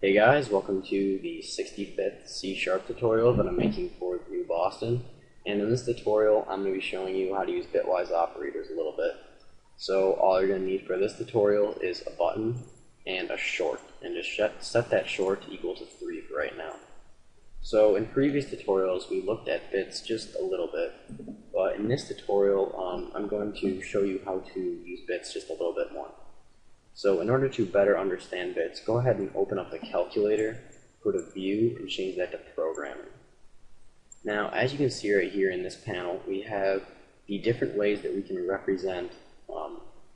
Hey guys, welcome to the 65th C# tutorial that I'm making for New Boston. And in this tutorial, I'm going to be showing you how to use Bitwise Operators a little bit. So all you're going to need for this tutorial is a button and a short. And just set that short equal to 3 for right now. So in previous tutorials, we looked at bits just a little bit. But in this tutorial, I'm going to show you how to use bits just a little bit more. So in order to better understand bits, go ahead and open up the calculator, go to View, and change that to Programming. Now, as you can see right here in this panel, we have the different ways that we can represent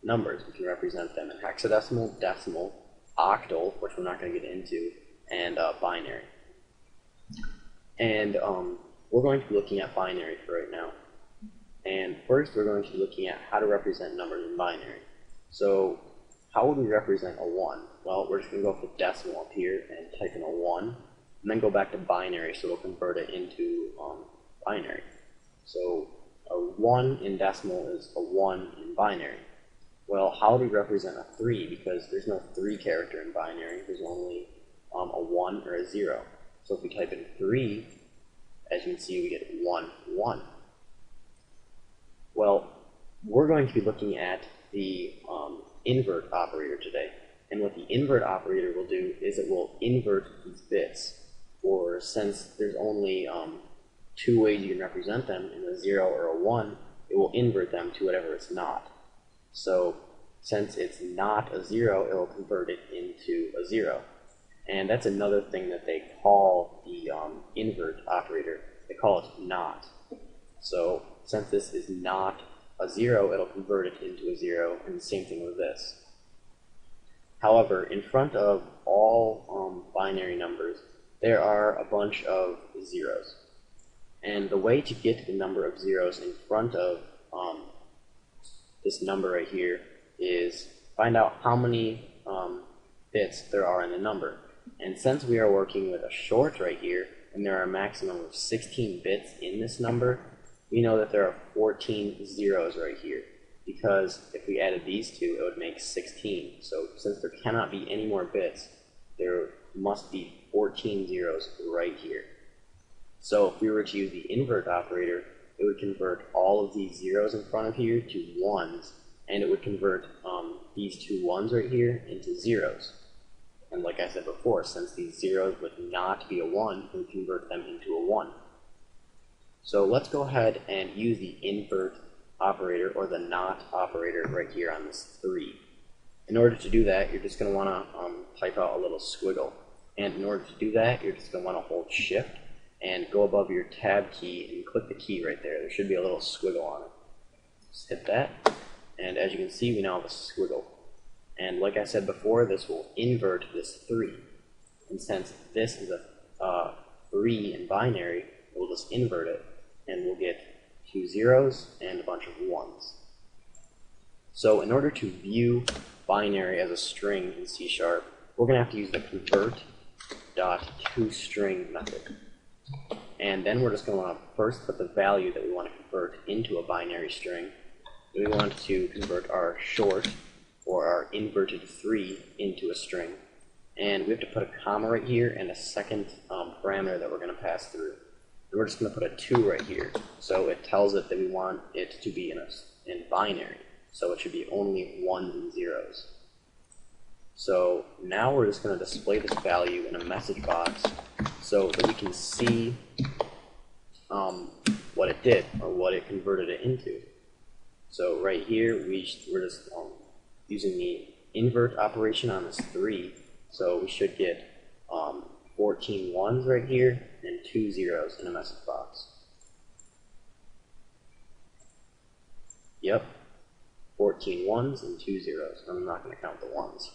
numbers. We can represent them in hexadecimal, decimal, octal, which we're not going to get into, and binary. And we're going to be looking at binary for right now. And first, we're going to be looking at how to represent numbers in binary. So how would we represent a 1? Well, we're just going to go with decimal up here and type in a 1, and then go back to binary, so it'll convert it into binary. So a 1 in decimal is a 1 in binary. Well, how do we represent a 3? Because there's no 3 character in binary, there's only a 1 or a 0. So if we type in 3, as you can see, we get 1, 1. Well, we're going to be looking at the invert operator today. And what the invert operator will do is it will invert these bits. Or since there's only 2 ways you can represent them, in a 0 or a 1, it will invert them to whatever it's not. So since it's not a 0, it will convert it into a 0. And that's another thing that they call the invert operator. They call it not. So since this is not a 0, it'll convert it into a 0, and the same thing with this. However, in front of all binary numbers, there are a bunch of zeros. And the way to get the number of zeros in front of this number right here is find out how many bits there are in the number. And since we are working with a short right here, and there are a maximum of 16 bits in this number, we know that there are 14 zeros right here, because if we added these two, it would make 16. So since there cannot be any more bits, there must be 14 zeros right here. So if we were to use the invert operator, it would convert all of these zeros in front of here to 1s, and it would convert these 2 1s right here into zeros. And like I said before, since these zeros would not be a 1, it would convert them into a 1. So let's go ahead and use the invert operator, or the not operator, right here on this 3. In order to do that, you're just going to want to type out a little squiggle. And in order to do that, you're just going to want to hold Shift and go above your Tab key and click the key right there. There should be a little squiggle on it. Just hit that, and as you can see, we now have a squiggle. And like I said before, this will invert this 3. And since this is a 3 in binary, we'll just invert it, and we'll get 2 zeros and a bunch of 1s. So in order to view binary as a string in C#, we're going to have to use the convert.toString method. And then we're just going to want to first put the value that we want to convert into a binary string. We want to convert our short, or our inverted 3, into a string. And we have to put a comma right here and a second parameter that we're going to pass through. And we're just going to put a 2 right here. So it tells it that we want it to be in binary. So it should be only 1s and 0s. So now we're just going to display this value in a message box so that we can see what it did, or what it converted it into. So right here, we're just using the invert operation on this 3. So we should get 14 1s right here, and 2 zeros in a message box. Yep, 14 1s and 2 zeros. I'm not going to count the 1s.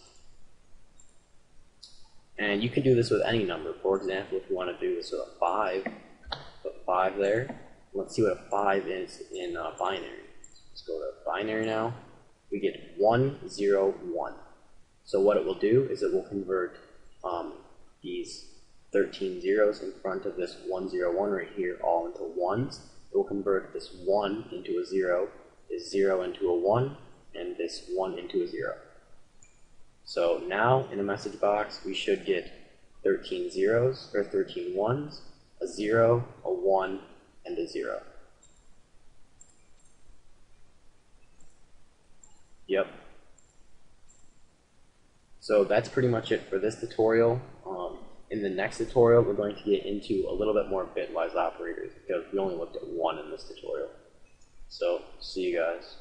And you can do this with any number. For example, if you want to do this with a 5, put 5 there. Let's see what a 5 is in binary. Let's go to binary now. We get 1 0 1. So what it will do is it will convert these 13 zeros in front of this 1 0 1 right here all into 1s. It will convert this 1 into a 0, this 0 into a 1, and this 1 into a 0. So now in the message box we should get 13 zeros, or 13 ones, a 0, a 1, and a 0. Yep. So that's pretty much it for this tutorial. In the next tutorial, we're going to get into a little bit more bitwise operators because we only looked at one in this tutorial. So, see you guys.